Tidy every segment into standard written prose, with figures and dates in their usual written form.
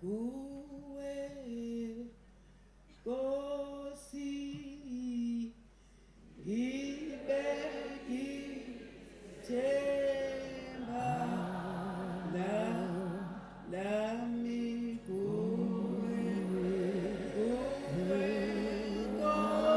Uwe Kosi Ibekithemba lami kuwe Kosi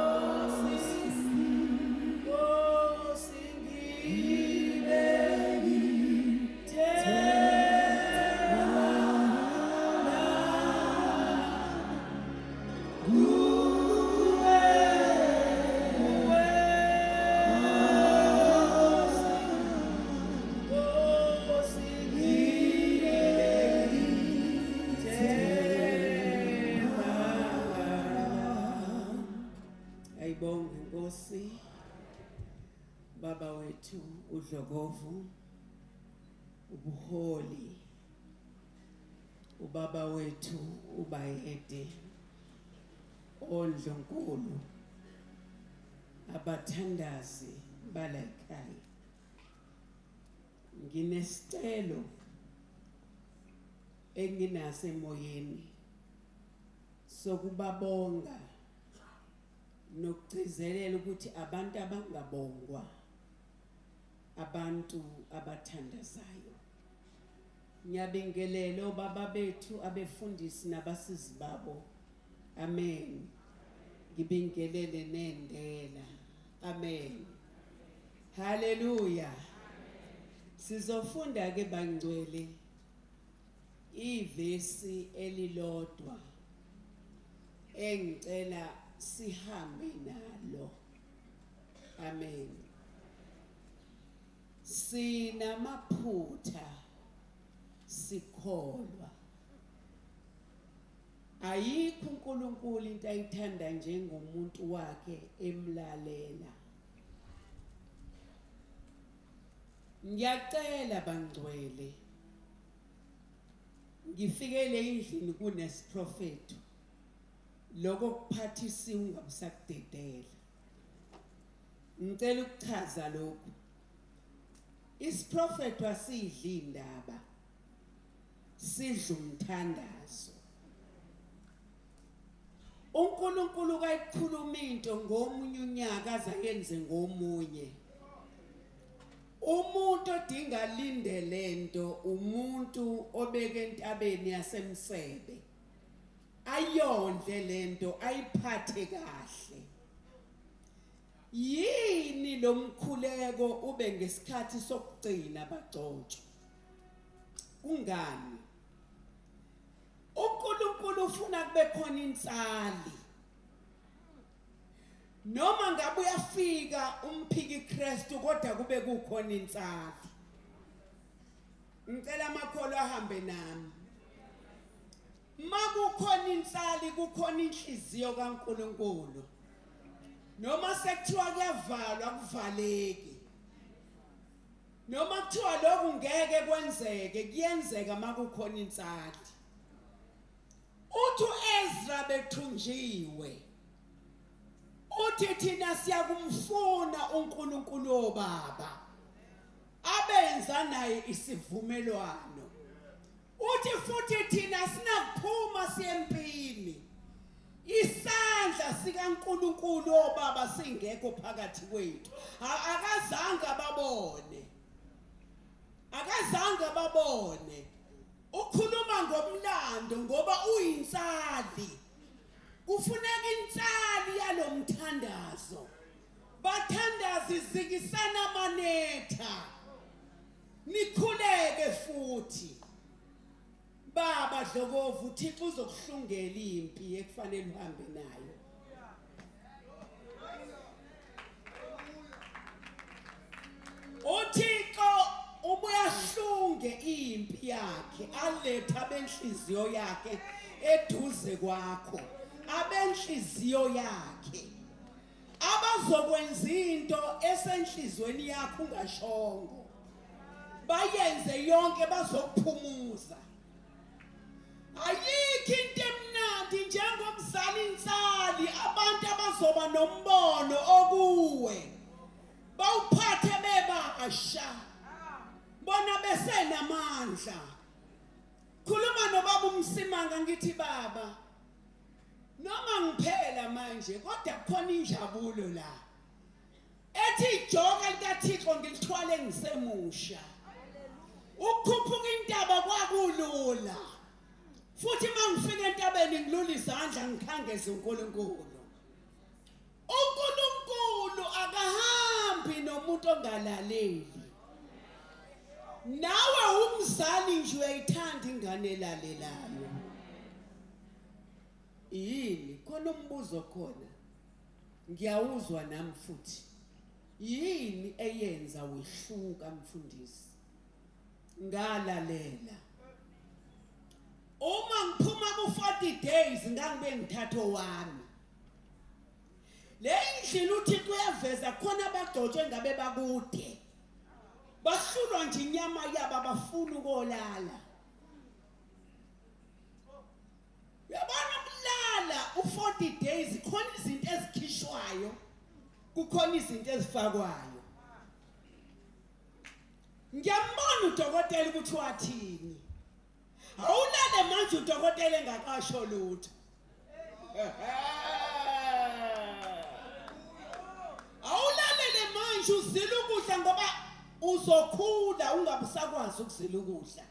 Nkosi Baba wethu uDlokovu ubuholi ubaba wethu uBayede oNdlonkulu abathandazi bala ekhaya nginesicelo enginaso emoyeni sokubabonga nokugcizelela ukuthi abantu abangabongwa abantu abathandazayo ngiyabingelela obaba bethu abefundisi nabasizi babo amen ngibingelele nendela amen haleluya sizofunda ke bangcwele ivesi elilodwa engicela sihambe nalo amen sinamaphutha sikholwa ayikho uNkulunkulu into ayithanda njengomuntu wakhe emlalela ngiyacela bangcwele ngifikele endlini kunesiprofetu lokho kuphathisa ungabusakudedela ngicela ukuchaza lokho isiprofetu asidli indaba sidla umthandazo uNkulunkulu kayikhuluma into ngomunye unyaka azayenze ngomunye umuntu odinga linde lento umuntu obeke entabeni yasemsebe ayondle lento ayiphathe kahle yini lomkhuleko ube ngesikhathi sokugcina bagcotshwe ungani uNkulunkulu ufuna kube khona insali noma ngabe uyafika umphiki Kristu kodwa kube kukhona insali ngicela amakholo ahambe nami makukhona insali kukhona inhliziyo kaNkulunkulu noma sekuthiwa kuyavalwa kuvaleki noma kuthiwa lokhu ngeke kwenzeke kuyenzeka makukhona insali uthi uEzra bethunjiwe uthi thina siyakumfuna uNkulunkulu obaba abenza naye isivumelwano uthi futhi thina sinakuphuma siyempini isandla sikaNkulunkulu obaba singekho phakathi kwethu akazange babone ukhuluma ngomlando ngoba uyinsali kufuneka insali yalomthandazo bathandazi zikisana manetha nikhuleke futhi baba Dlokovu uThixo uzokuhlungela impi ekufanele uhambe nayo uThixo ubuyahlunge impi yakhe aletha benhliziyo yakhe eduze kwakho abenhliziyo yakhe abazokwenza into esenhlizweni yakho ungashongo bayenze yonke bazokuphumuza ayikho into emnandi njengokuzala insali abantu abazoba nombono okuwe bawuphathe bebasha bona besenamandla khuluma ngikhuluma nobaba uMsimanga ngithi baba noma ngiphela manje kodwa kukhona injabulo la ethi ijoka likaThixo ngilithwale ngisemusha ukukhuphuka intaba kwakulula futhi mangifika entabeni ngilula izandla ngikhangeze uNkulunkulu uNkulunkulu akahambi nomuntu ongalaleli nawe umzali nje uyayithanda ingane elalelayo yini khona umbuzo khona ngiyawuzwa nami futhi yini eyenza wehluka mfundisi ngalalela uma ngiphuma ku 40 days ngangibe ngithatho wami le indlela uThixo uyaveza khona abagcotshwe ngabe bakude bahlulwa nje inyama yabo abafuna ukolala yabona ukulala u40 days khona izinto ezikhishwayo kukhona izinto ezifakwayo ngiyambona udokotela ukuthi wathini awulale manje udokotela engakasho lutho awulalele manje uzila ukudla ngoba uzokhula ungabusakwazi ukuzila ukudla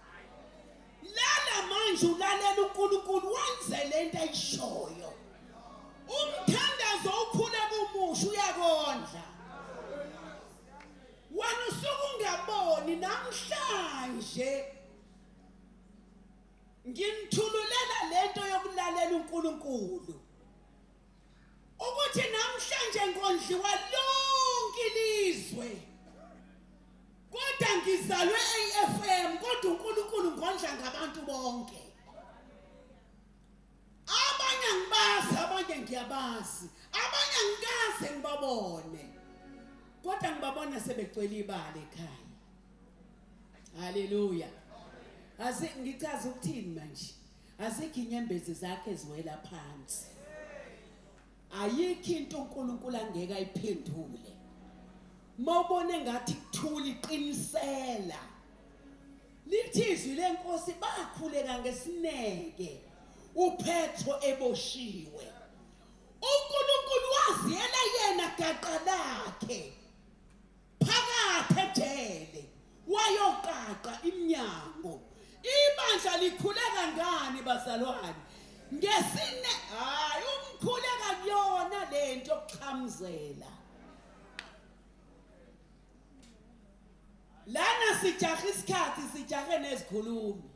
lala manje ulalela uNkulunkulu wenze lento ayishoyo umthandazo ukhule kumusha uyakondla wena usuku ungaboni namhlanje ngimthululela lento yokulalela uNkulunkulu ukuthi namhlanje ngondliwa lonke ilizwe kodwa ngizalwe eFM kodwa uNkulunkulu ngondla ngabantu bonke abanye ngibazi abanye ngiyabazi abanye ngikaze ngibabone kodwa ngibabona sebegcwele ibala ekhaya haleluya ngichaza ukuthini manje azikho inyembezi zakhe eziwela phansi ayikho into uNkulunkulu angeke ayiphendule mawubone ngathi kuthula iqinisela lithi izwi lenkosi bakhuleka ngesineke uPetro eboshiwe uNkulunkulu waziyela yena gaqa lakhe phakathi ejele wayoqaqa iminyango ibandla likhuleka ngani bazalwane ngesine hayi umkhuleka kuyona lento yokuqhamuzela lana sijaha isikhathi sijahe nezikhulumi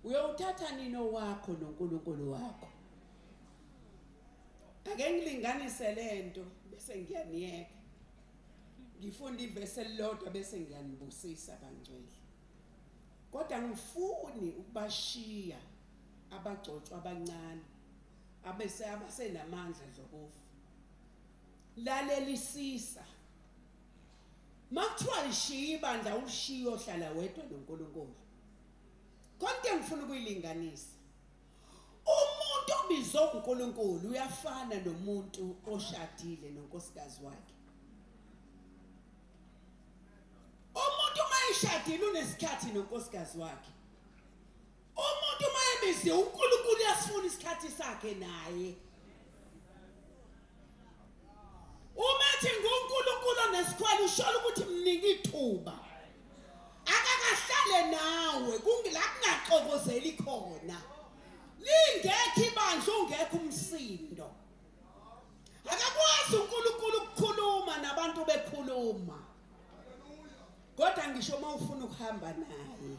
uyowuthatha nino wakho noNkulunkulu wakho ake ngilinganise lento bese ngiyaniyeka ngifunda ivesi elilodwa bese ngiyanibusisa bangcwele kodwa ngifuni ukubashiya abagcotshwa abancane abasenamandla zokufa lalelisisa makuthiwa lishiya ibandla ulishiyo ohlala wedwa noNkulunkulu konke ngifuna ukuyilinganisa umuntu obizwe uNkulunkulu uyafana nomuntu oshadile nonkosikazi wakhe umuntu mayishadile unesikhathi nonkosikazi wakhe umuntu mayebiziwe uNkulunkulu uyasifuna isikhathi sakhe naye umathi nguNkulunkulu onesikhwele ushola ukuthi mnika ithuba akakahlale nawe kungila kungaxokozeli khona lingekho ibandla ungekho umsindo akakwazi uNkulunkulu ukukhuluma nabantu bekhuluma kodwa ngisho mawufuna ukuhamba naye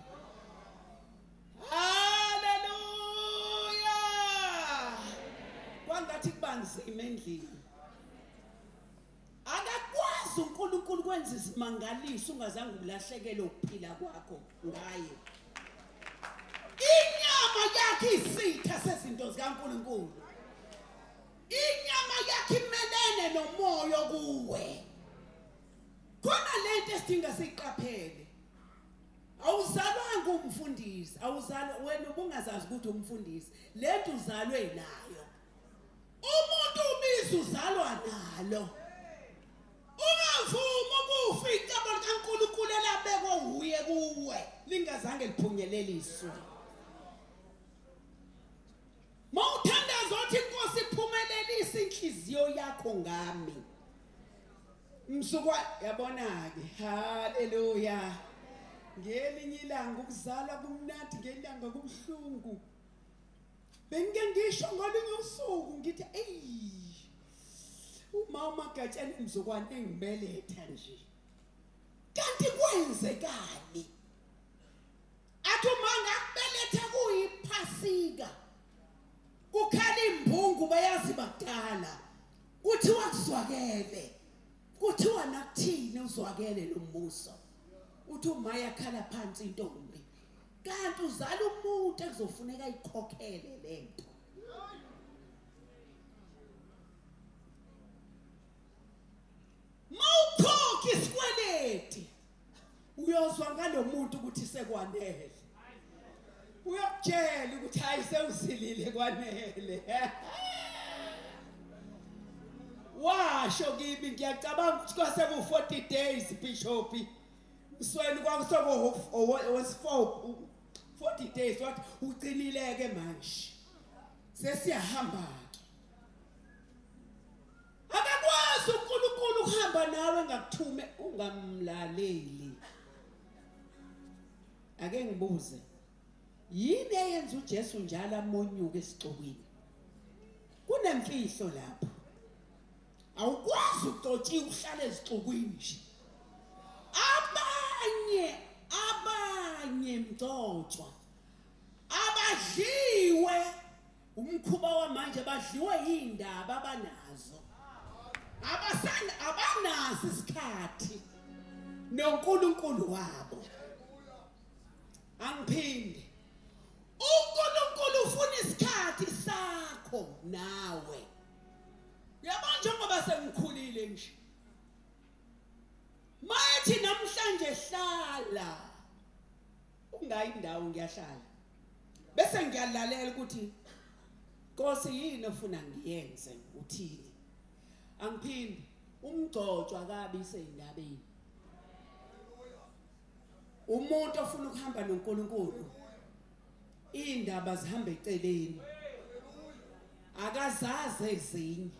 haleluya kwangathi kubanzima endlini akakwazi uNkulunkulu kwenza izimangaliso ungazange ulahlekele ukuphila kwakho ngaye inyama yakhe isitha sezinto zikaNkulunkulu inyama yakhe imelene nomoya kuwe khona lento esidinga siqaphele awuzalwanga umfundisi awuzalwa wena ubungazazi ukuthi umfundisi lento uzalwe nayo umuntu ubiza uzalwa nalo ungavuma ukufika icebo likaNkulunkulu elabekwa uye kuwe lingazange liphunyeleliswe yakho ngami msukwa yabona ke haleluya ngelinye ilanga ukuzala kumnandi ngelanga kubhlungu bengike ngisho ngolinye usuku ngithi umama Gatshane mzukwane engibeletha nje kanti kwenzekani athi uma ngakubeletha kuyiphasika kukhala imbungu bayazi bakudala kuthiwa kuzwakele kuthiwa nakuthini uzwakele lo mbuso uthi uma yakhala phansi intombi kanti uzala umuntu ekuzofuneka ikhokhele lento mawukhokha isikweleti uyozwa ngalomuntu ukuthi sekwanele uyakutshela ukuthi hayi sewusilile kwanele washo kimi ngiyacabanga ukuthi kwase ku 40 days bishop msweni kwakusoko was 40 days wathi ucinileke manje sesiyahamba ke akakwazi uNkulunkulu ukuhamba nawe ngakuthume ungamlaleli ake ngibuze yini eyenza uJesu njalo amonyuke esixokweni kunemfihlo lapho awukwazi ukuxotshiwa uhlale ezixokwini nje abanye mthotswa abadliwe umkhuba wamanje badliwe indaba abanazo abanazo isikhathi noNkulunkulu wabo angiphinde uNkulunkulu ufuna isikhathi sakho nawe yabona njengoba sengikhulile nje mayithi namhlanje hlala ungayi indawo ngiyahlala bese ngiyalalela ukuthi Nkosi yini ofuna ngiyenze uthini angiphindi umgcotshwa akabi isendabeni umuntu ofuna ukuhamba noNkulunkulu indaba zihamba eceleni akazazi ezinye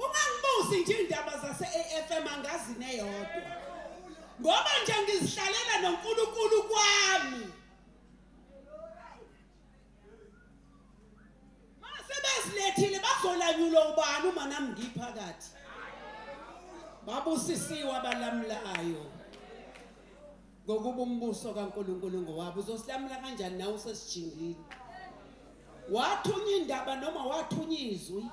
ungangibuzi nje indaba zase AFM angazi neyodwa ngoba nje ngizihlalela noNkulunkulu kwami sebezilethile bazolanyulwa ubani uma nami ngiphakathi babusisiwe abalamulayo ngokuba umbuso kaNkulunkulu ngowabo uzosilamula kanjani nawe usesijingile wathunya indaba noma wathunya izwi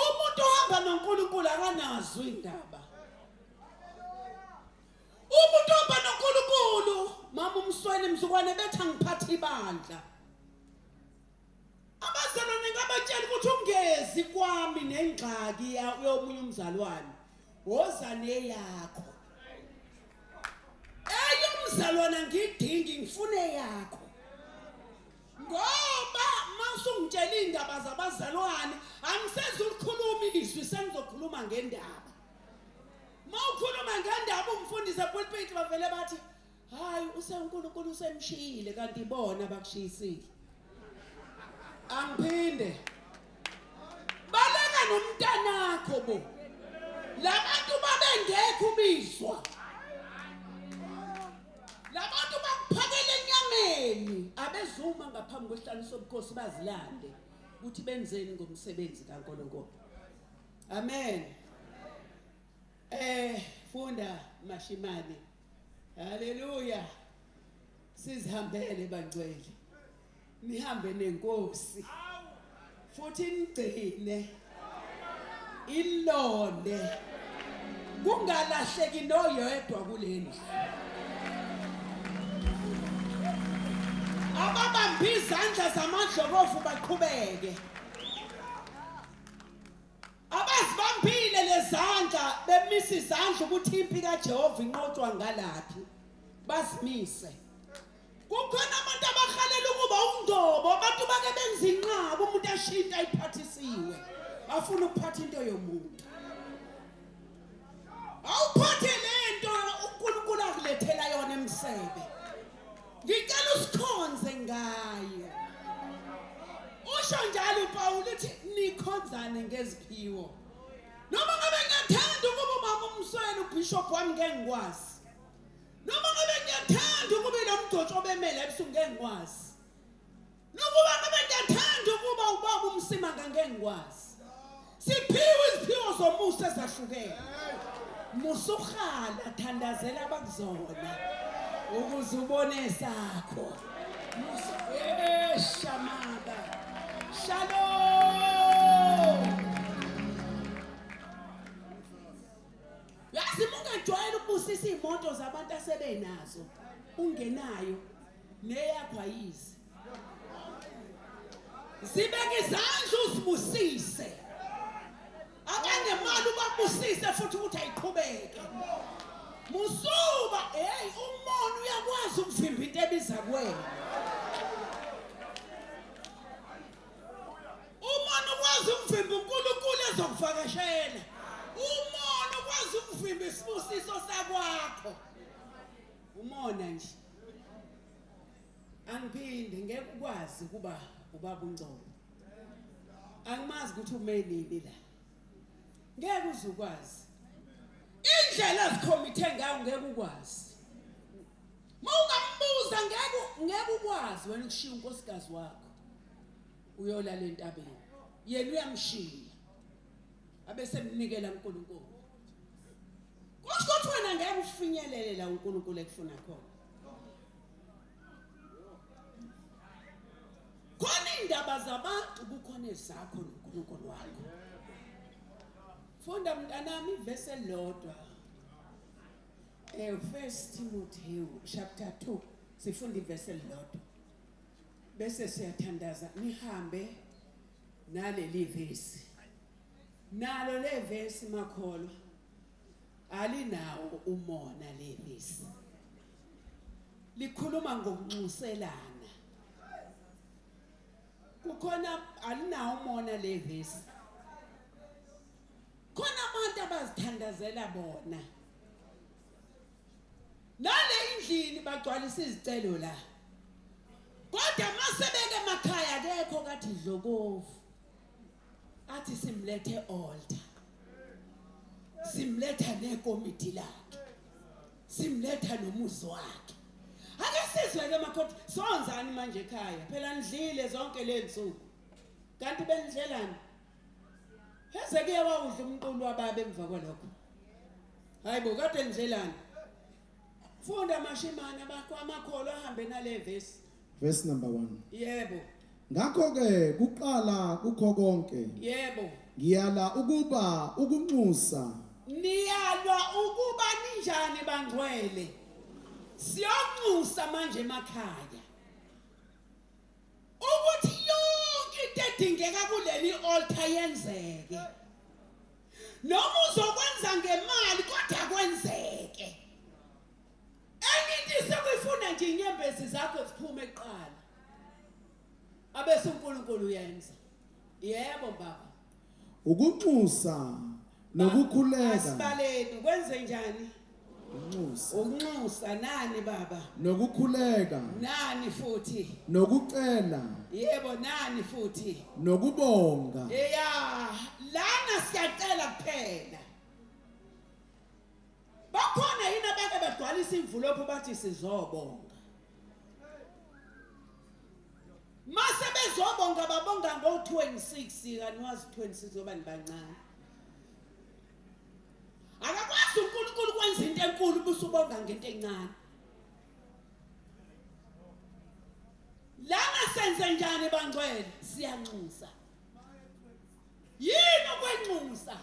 umuntu ohamba noNkulunkulu akanazo indaba umuntu ohamba noNkulunkulu mama umsweni mzukwane bethi angiphatha ibandla abazalwane ngabatshela ukuthi ungezi kwami nengxaki yomunye umzalwane woza neyakho umzalwane ngidingi ngifune yakho ngoba masungitshela indaba zabazalwane angisezulikhuluma izwi sengizokhuluma ngendaba mawukhuluma ngendaba umfundisi epulpit bavele bathi hayi useNkulunkulu usemshiyile kanti bona bakushiyisile angiphinde baleka nomntanakho bo labantu babengekho ubizwa labantu bakuphakela enyameni abezuma ngaphambi kwehlalo sobukhosi bazilande ukuthi benzeni ngomsebenzi kaNkulunkulu amen funda Mashimane haleluya sizihambele bangcwele nihambe nenkosi futhi nigcine ilonde kungalahleki noyedwa kuleni ababambi izandla zamadlokofu baqhubeke abazibambile lezandla bemisa izandla ukuthi impi kaJehova inqotshwa ngalaphi basimise kukhona abantu abahalela ukuba undobo abantu bake benza inqaba umuntu ashinta ayiphathisiwe afuna ukuphatha into yomuntu awuphathe lento uNkulunkulu akulethela yona emsebe ngicela usikhonze ngayo usho njalo uphawula uthi nikhonzane ngeziphiwo. Noma ngabe ngiyathanda ukuba umama uMsweli uBishop wami ngeke ngikwazi. Noma ngabe ngiyathanda ukuba lo mgcotsho obemele ebusuku ngeke ngikwazi. Nokuba ngabe ngiyathanda ukuba ubaba uMsima ngeke ngikwazi. Siphiwe iziphiwo zomusa ezahlukene. Musukhala thandazela abakuzona ukuze ubone sakho. Shamada. Shalom. Yazi ungajwayela ukubusisa imoto zabantu asebenazo ungenayo neyakho ayizi. Zibeke izandla uzibusise. Abanemali ubabusise futhi ukuthi ayiqhubeke. Musuba umono uyakwazi ukuvimba into ebiza kuwena. Umono ukwazi ukuvimba uNkulunkulu ezokuvakashela. Umono ukwazi ukuvimba isibusiso sakwakho. Umona nje. Angiphinde ngeke ukwazi kuba ubaba uNgcobo. Angimazi ukuthi umenini la. Ngeke uzukwazi. Indlela ezikhomithe ngayo ngeke ukwazi. Mawungambuza ngeke ukwazi wena ukushiya unkosikazi wakho. Uyolala entabeni. Yena uyamshiya. Abese mnikela uNkulunkulu. Kusho ukuthi wena ngeke ufinyelele la uNkulunkulu ekufuna khona. Khona indaba zabantu kukhona ezakho noNkulunkulu wakho. Funda mntanami ivesi elilodwa. 1 Timothy chapter 2 sifunda ivesi elilodwa. Bese siyathandaza nihambe naleli vesi. Nalo le vesi makholwa alinawo umona le vesi. Likhuluma ngokunxuselana. Kukhona alinawo umona le vesi. Khona abantu abazithandazela bona. Nale indlini bagcwalisa izicelo la. Kodwa masebeke emakhaya akekho kathi Dlokovu. Athi simlethe altar. Simletha nekomiti lakhe. Simletha nomuzi wakhe. Ake sizwe ke makhoti sonzani manje ekhaya. Phela nidlile zonke lensuku. Kanti benidlelani? Heze ke wawudla umqulu wababe emva kwalokho. Hayibo kade nidlelani? Funda mashimane amakholwa ahambe nale vesi. Verse number 1. Yebo. Ngakho ke kuqala kukho konke. Yebo. Ngiyala ukuba ukunxusa. Niyalwa ukuba ninjani bangcwele. Siyonxusa manje emakhaya. Ukuthi yonke into edingeka kuleli altar yenzeke. Noma uzokwenza ngemali kodwa kwenzeke. Engithi sekufuna nje inyembezi zakho ziphume eqala. Abese uNkulunkulu uyenza. Yebo baba. Ukunxusa nokukhuleka. Asibaleni kwenze njani? Ukunxusa. Ukunxusa nani baba? Nokukhuleka. Nani futhi? Nokucela. Yebo nani futhi? Nokubonga. Lana siyacela kuphela. Bakhona yini abake bagcwalisa imvulopho bathi sizobonga. Mase bezobonga babonga ngo26 kanwazi 26 obani bancane. Akakwazi uNkulunkulu kwenza into enkulu busubonga ngento encane. Lana senze njani bangcwele? Siyanxusa. Yini okwenxusa?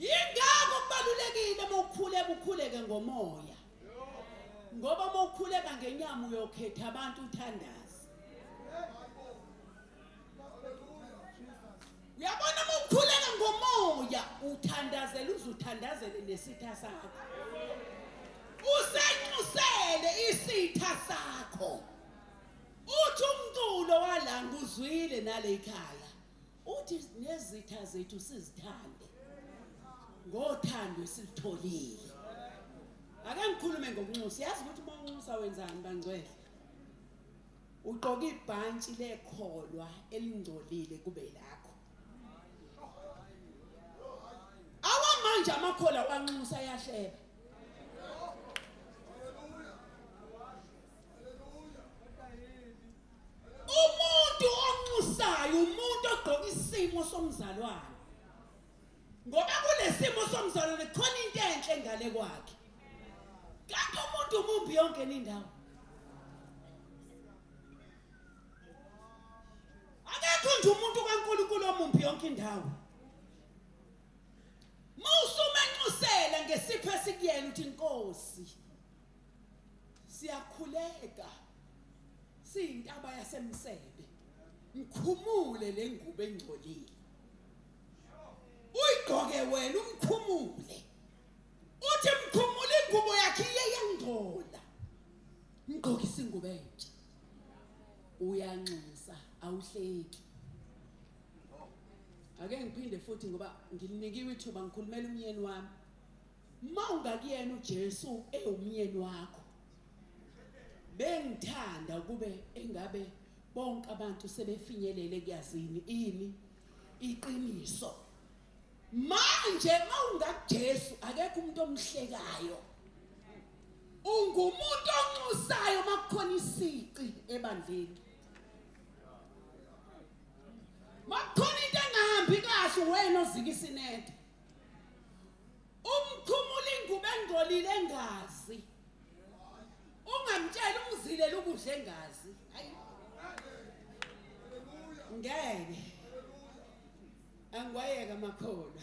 Ingakho kubalulekile ukukhuleke ngomoya. Ngoba ukukhuleka ngenyama uyokhetha abantu uthandaza. Uyabona ukukhuleka ngomoya uthandazela uzuthandazele nesitha sakho. Usenxusele isitha sakho. Uthi umculo walanga uzwile nale ekhaya. Uthi nezitha zethu sizithande. Ngothando silitholile. Ake ngikhulume ngokunxusa. Yazi ukuthi uma unxusa wenzani bangcwele? ugqoka ibhantshi lekholwa elingcolile kube lakho. Awamanje amakhola wanxusa yahleba. Umuntu onxusayo umuntu ogqoka isimo somzalwane. Ngoba kulesimo somzalwane khona into enhle ngale kwakhe. Kanti umuntu umumbi yonke indawo. Akekho nje umuntu kaNkulunkulu omumbi yonke indawo. Mawusumenxusela ngesipho esikuyena uthi Nkosi siyakhuleka siyintaba yasemsebe mkhumule lengubo engcolile uyigqoke wena umkhumule uthi mkhumule ingubo yakhe iyengcola ngigqoke isingubo entsha uyanxusa awuhleki. Ake ngiphinde futhi ngoba ngilinikiwe ithuba ngikhulumela umyeni wami. Mawungakuyena uJesu ewumyeni wakho. Bengithanda kube engabe bonke abantu sebefinyelele kuyazini ini iqiniso. Manje mawungakuJesu akekho umuntu omhlekayo. Ungumuntu onxusayo makukhona isiqi ebandleni. Makukhona into engahambi kahle wena ozika isinede. Umkhumula ingubo engcolile engazi. Ungamtshela umzile ukudla engazi. Hayi. Ngeke. Angwayeka makhola.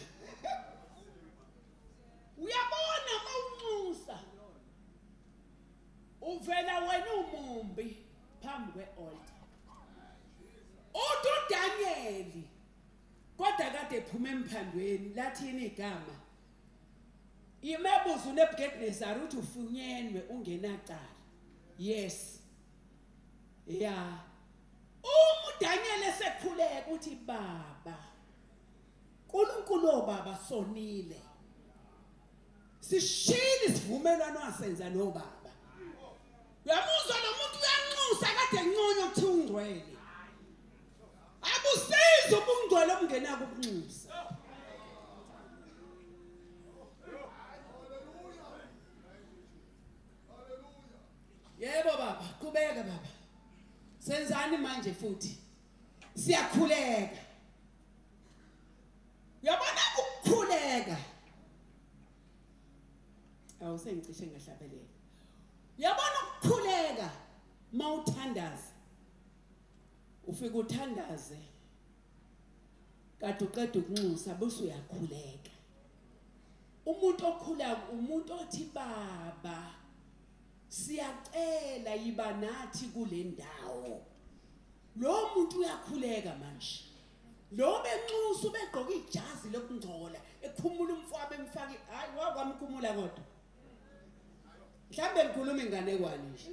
Uyabona mawunxusa. Uvela wena umumbi phambi kwealtar. uDaniel kodwa kade ephuma emphandweni lathini igama imebuzo neBukadnezar uthi ufunyenwe ungenacala. Yes. Yeah. uDaniel esekhuleka uthi baba uNkulunkulu baba sonile. Sishile isivumelwano asenza nobaba. Uyamuzwa lo muntu uyanxusa kade enqonyo ukuthi ungcwele. Abusiza ubungcwele obungenako ubunxusa. Yebo baba, qhubeka baba. Senzani manje futhi? Siyakhuleka. Uyabona ukukhuleka. Awusengicishe ngahlabelela. Uyabona ukukhuleka mawuthandaza. Ufika uthandaze. Kade uqeda ukunxusa bese uyakhuleka. Umuntu okhula umuntu othi baba siyacela yiba nathi kule ndawo. Lo muntu uyakhuleka manje. Lo benxusa ubegqoka ijazi lokungcola ekhumula umfowabo emfaki hayi wakwamkhumula kodwa. Mhlambe ngikhuluma inganekwane nje.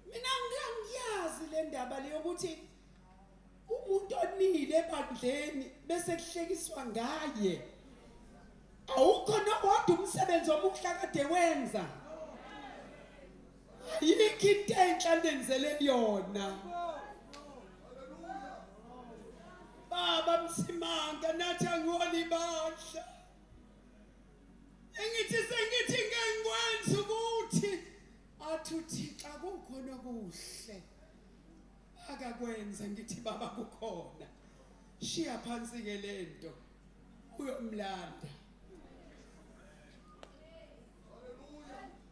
Mina ngiyazi le ndaba le yokuthi umuntu onile ebandleni bese kuhlekiswa ngaye. Awukho nowodwa umsebenzi omuhle kade wenza. Yikho into enhle nenzele yona. Baba Msimanga nathi angoni bahla. Engithi sengithi ngengikwenza ukuthi athuthi xa kukhona kuhle akakwenza ngithi baba kukhona. Shiya phansi ke lento uyomlanda.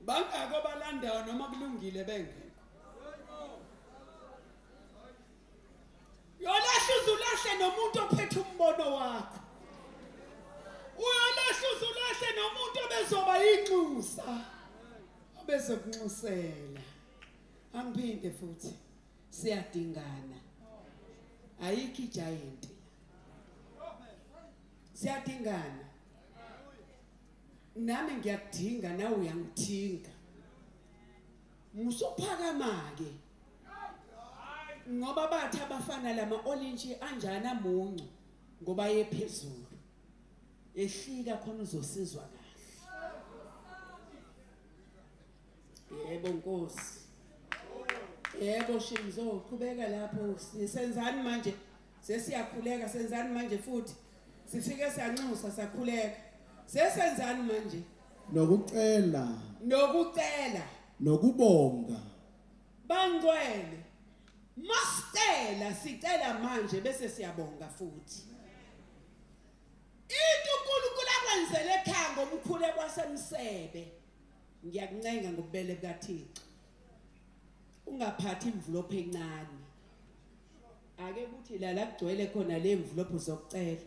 Bangako balandayo noma kulungile bengekho. Yolahla uzulahle nomuntu ophethe umbono wakho. Uyolahla uzulahle nomuntu obezoba inxusa. Obezokunxusela. Angiphinde futhi siyadingana. Ayikho igiant. Siyadingana. Nami ngiyakudinga nawe uyangidinga. Musuphakama ke. Ngoba bathi abafana lama olintshi anjana muncu ngoba yephezulu. Ehlika khona uzosizwa kahle. Yebo Nkosi. Yebo Shimzo, qhubeka lapho. Senzani manje? Sesiyakhuleka, senzani manje futhi? Sifike siyanxusa sakhuleka. Sesenzani manje? Nokucela, nokubonga. Bangcwele. Masicela sicela manje bese siyabonga futhi. Into uNkulunkulu akwenzele ekhaya ngomkhulu kwasemsebe. Ngiyakuncenga ngobubele bukaThixo. Ungaphathi imvulophe encane. Ake kuthi la kugcwele khona le mvulophe zokucela.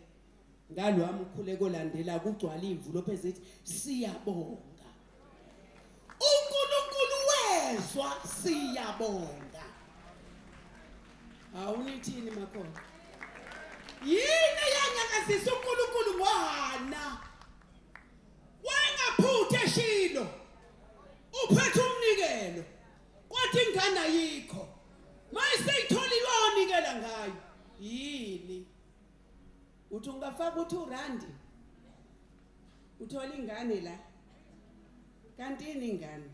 Ngalo wami ukhuleko landela kugcwala imvulophe ezithi siyabonga. uNkulunkulu wezwa siyabonga. Awunithini makhona? Yini yanyakazisa uNkulunkulu ngoHana? Wangaphuthe eshilo. Uphethe umnikelo. Kwathi ingane ayikho. Mayiseyithola iyonikela ngayo. Yini? Uthi ungafaka uthi R2. Uthola ingane la. Kanti ini ingane?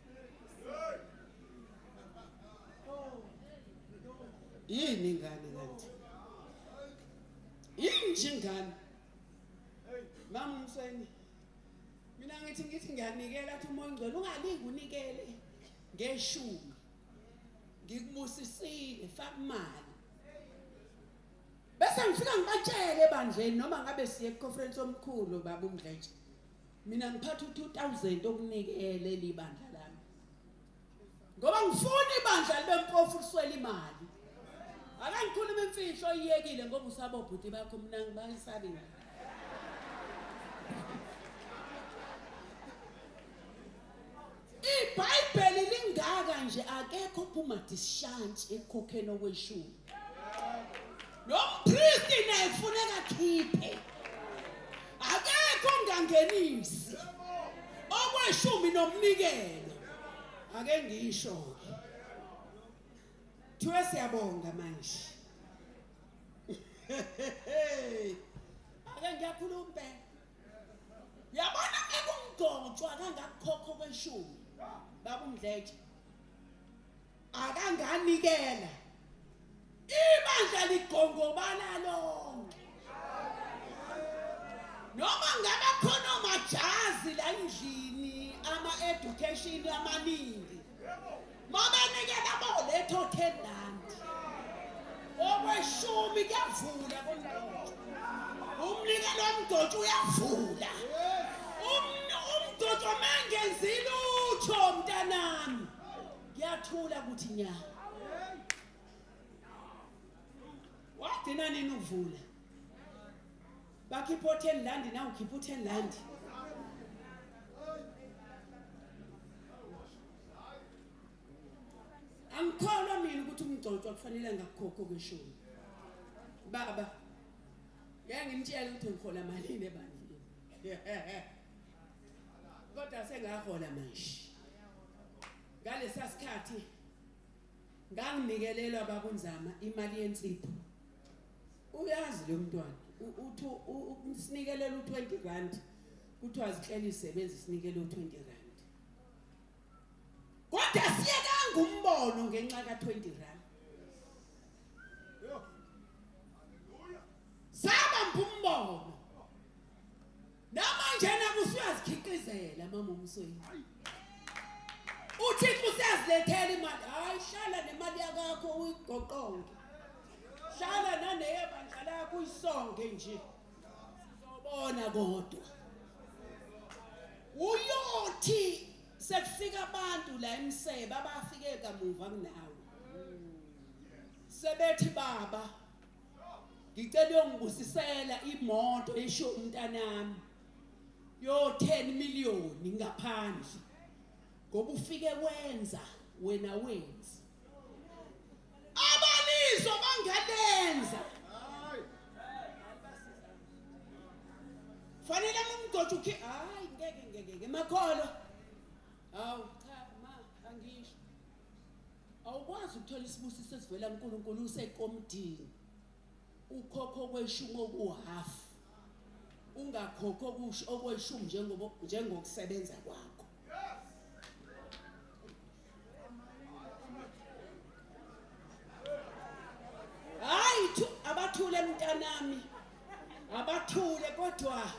Yini ingane kanti? Yini nje ingane? Mama Msweni. Mina ngithi ngiyanikela athi umoya ngcwele ungalingi unikele ngeshumi. Ngikubusisile faka imali. Bese ngifika ngibatshele ebandleni noma ngabe siye econference omkhulu baba uMdletshe. Mina ngiphatha u2000 okunikele libandla lami. Ngoba ngifuna ibandla libe mpofu kuswela imali. Akangikhuluma imfihlo iyekile ngoba usabo bhuti bakho mina ngibayisabi. iBhayibheli lingaka nje akekho phuma disshantshi ekhokheni okweshumi. Nompristi naye kufuneka khiphe. Akekho ongangenisi. Okweshumi nomnikelo. Ake ngisho. Thiwe siyabonga manje. Ake ngiyakhuluma. Yabona ekungcotshwa kangakukhokho kweshumi. Baba uMdletshe. Akanganikela. Ibandla ligongobala lonke. Noma ngabe khona amajazi la endlini ama-education amaningi. Mama nikela boletho 10 rand. Okweshumi kuyavula konke. Umnikelo womgcotshwa uyavula. Umgcotshwa mangenzile utho mntanami. Kuyathula ukuthi nya. Wadina nini uvula? Bakhipha 10 rand na ukhipha 10 rand. Angikholwa mina ukuthi umgcotshwa kufanele ngakukhokho kweshumi. Baba, ngiyangimtshela ukuthi ngihola malini ebandleni. Kodwa sengahola manje. Ngalesa sikhathi nganginikelelwa bakunzama imali yensipho. Uyazi lo mntwana uthi usinikelela u20 rand kuthiwa zihlela isebenzi sinikele u20 rand. Kodwa siyekanga umbono ngenxa ka20 rand. Sabamba umbono. Namanje nakusuyazikhiqizela mama uMsweni. uThixo usiyazilethela imali. Hayi hlala nemali yakho uyigoqonke. Hlala naneyebandla lakho uyisonge nje. Sizobona kodwa. Uyothi sekufika abantu la eMsebe abafike kamuva kunawe. Sebethi baba ngicela ungibusisela imoto esho umntanami. Yo 10 million ngaphandle. Ngoba ufike wenza wena wenza. Abalizo bangalenza. Fanele umgcotshwa ukhe hayi ngeke makholo. Awu cha ma angisho. Awukwazi ukuthola isibusiso esivela kuNkulunkulu useqomdini. Ukhokho kweshumi okuhalf. Ungakhokho kusho okweshumi njengokusebenza kwakho. abathule mntanami abathule kodwa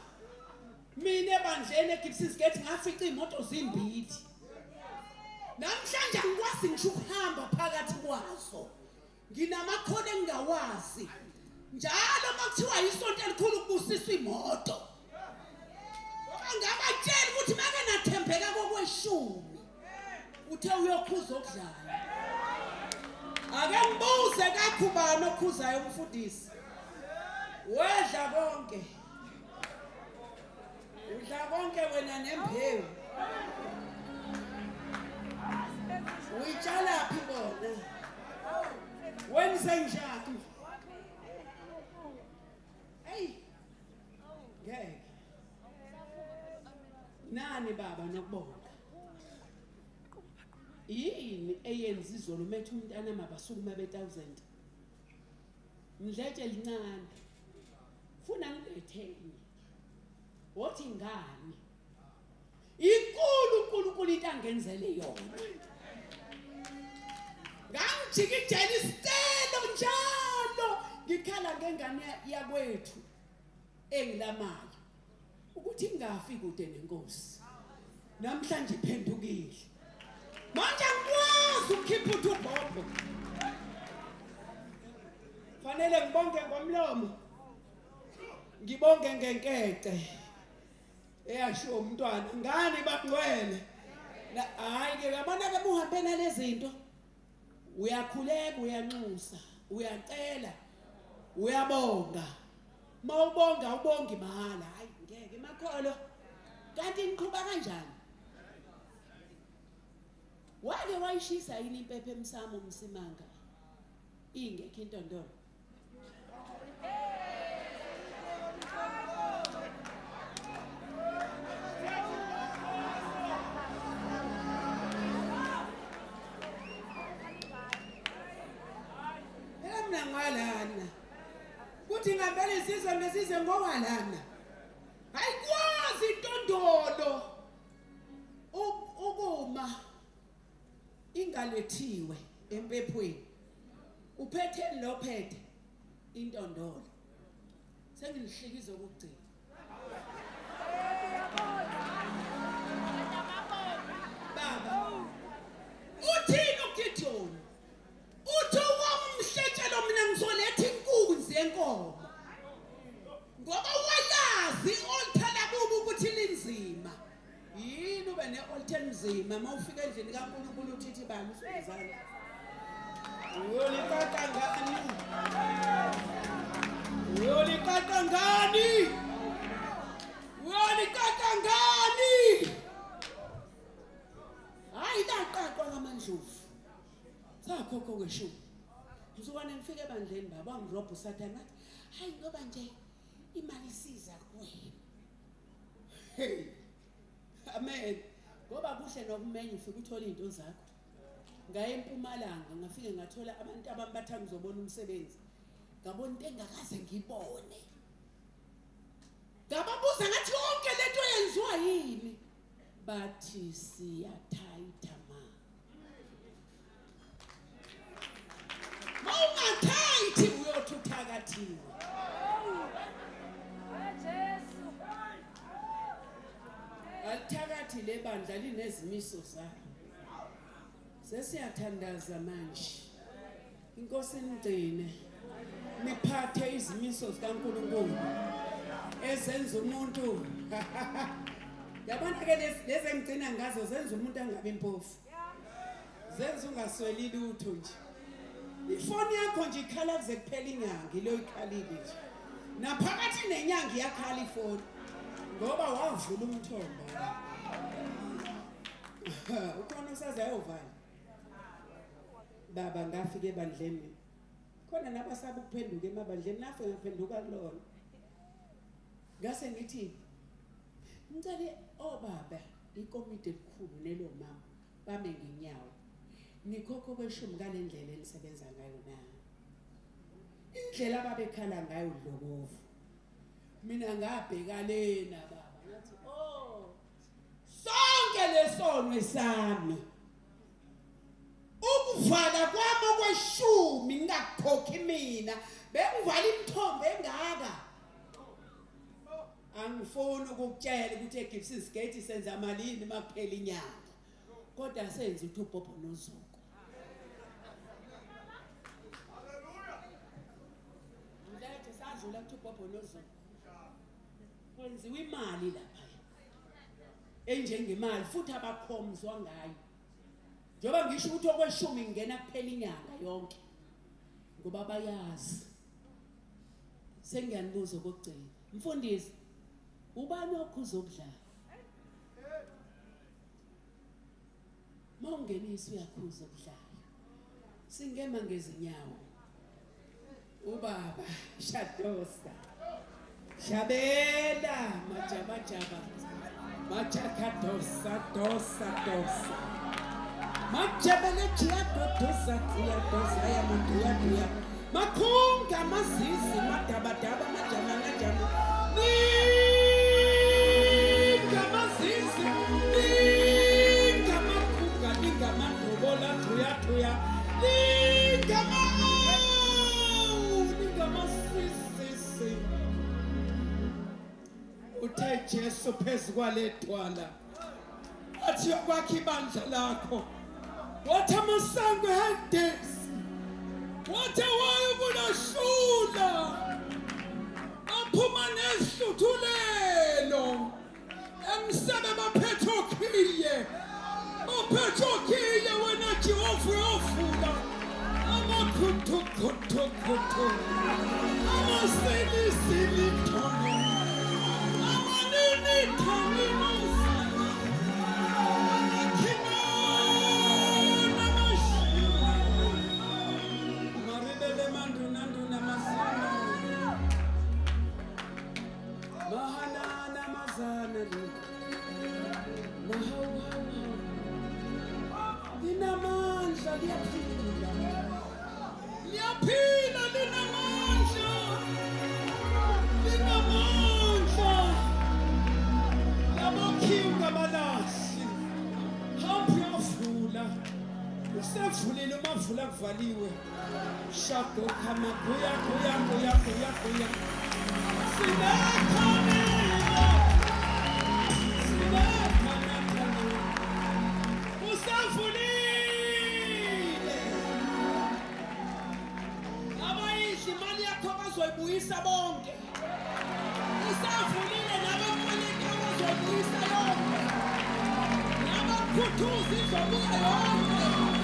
mina ebandleni eGibson's Gate ngafica imoto zimbili namhlanje angikwazi ngisho ukuhamba phakathi kwazo nginamakhono engingawazi njalo makuthiwa isonto elikhulu kubusiswa imoto angabatshela ukuthi make nathembeka kokweshumi uthe uyokhuza okudlala ake ngibuze kakhubani okhuzayo umfundisi wedla konke udla konke wena nembewu uyitshala phi bona wenze njani hey ngeke nani baba nokubonga yini eyenza izolo methu umntana mabasukuma be1000 mdletshe lincane funa ngiletheni wothi ngani inkulu into angenzele yona ngangijikijela isicelo njalo ngikhala ngengane yakwethu engilamayo ukuthi ingafi kude nenkosi namhlanje iphendukile manje angikwazi ukukhipha uThubhobho fanele ngibonge ngomlomo ngibonge ngenkece eyashiwo umntwana ngani bangcwele hayi ke yabona ke uhambe nalezi zinto uyakhuleka uyanxusa uyacela uyabonga mawubonga ubongi mahala hayi ngeke makholo kanti niqhuba kanjani wake wayishisa yini impepho emsamo umsimanga ingekho intondolo ngwalana kuthi ngempela isizwe ngesizwe ngowalana ayikwazi intondolo ukuma ingalethiwe empephweni uphetheni lophethe intondolo sengilihlikizo ukugcina baba uthini uGideon uthi wamhletshelo mina ngizoletha inkunzi yenkomo ngoba wayazi olthala kubo ukuthi linzima yini ube neolthe nzima mawufika endlini kaNkulunkulu uthithi bani usuzana uyolikaka ngani hayi laqaqwa ngamandlovu sakhokho kweshumi ngizobona ngifike ebandleni baba ngirobha uSathane hayi ngoba nje imali isiza kuwena hey amen ngoba kuhle nokumenya ufike uthola izinto zakho ngaye eMpumalanga ngafike ngathola abantu abambatha ngizobona umsebenzi ngabona into engakaze ngibone ngababuza ngathi yonke lento yenziwa yini bathi siyathaitha mawungathayithi uyothuthakathiwe alithakathi lebandla linezimiso zayo sesiyathandaza manje inkosi nigcine niphathe izimiso zikaNkulunkulu ezenza umuntu yabona ke lezi engigcina ngazo zenza umuntu angabe impofu zenza ungasweli lutho nje ifoni yakho nje ikhala kuze kuphela inyanga ilo ikhalile nje naphakathi nenyanga iyakhala ifoni ngoba wavula umthombo ukhona usazayovala baba ngafike ebandleni khona nabasaba ukuphenduka emabandleni nafe ngaphenduka kulona ngase ngithi ngicela obaba ikomiti elikhulu nelo mama bame ngenyawo nikhokho kweshumi kalendlela elisebenza ngayo na indlela ababekhala ngayo Dlokovu mina ngabheka lena baba ngathi oh sonke lesono sami ukuvala kwami kweshumi ngakho ngingakhokhi mina bengivala imithombo engaka angifuni ukukutshela ukuthi eGibson's Gate senza malini makuphela inyanga kodwa senza ukuthi uBhobho noZungu Mlethe sadlula ukuthi uBhobho noZungu kwenziwa imali lapha enjengemali futhi abakhomzwa ngayo njoba ngisho ukuthi okweshumi ngena kuphela inyanga yonke ngoba bayazi sengiyanibuza kokugcina mfundisi ubani okhuza ukudlala mawungenisa uyakhuza ukudlala singema ngezinyawo ubaba shadosa shabela majaba machakadosa dosa majabele dosa ya maduya makhunga mazizi madabadaba majama ninga mazizi ninga makhunga ninga madobola tuya ninga masisi uthe Jesu phezu kwaledwala athi yokwakha ibandla lakho wathi amasango eHadesi wathi wayekulashula aphuma nesihluthulelo emsebe baphethokhiye wena Jehova uyofula amakhuthu amaselisili thono amanini thono linamandla liyaphila linamandla labokhinga balahli hambi yavula usevulile umavula kuvaliwe shado khama kuya usavulile abayidli imali yakho bazoyibuyisa bonke usavulile nabakweleta bazoyibuyisa yonke nabakhuthuzi izobuya yonke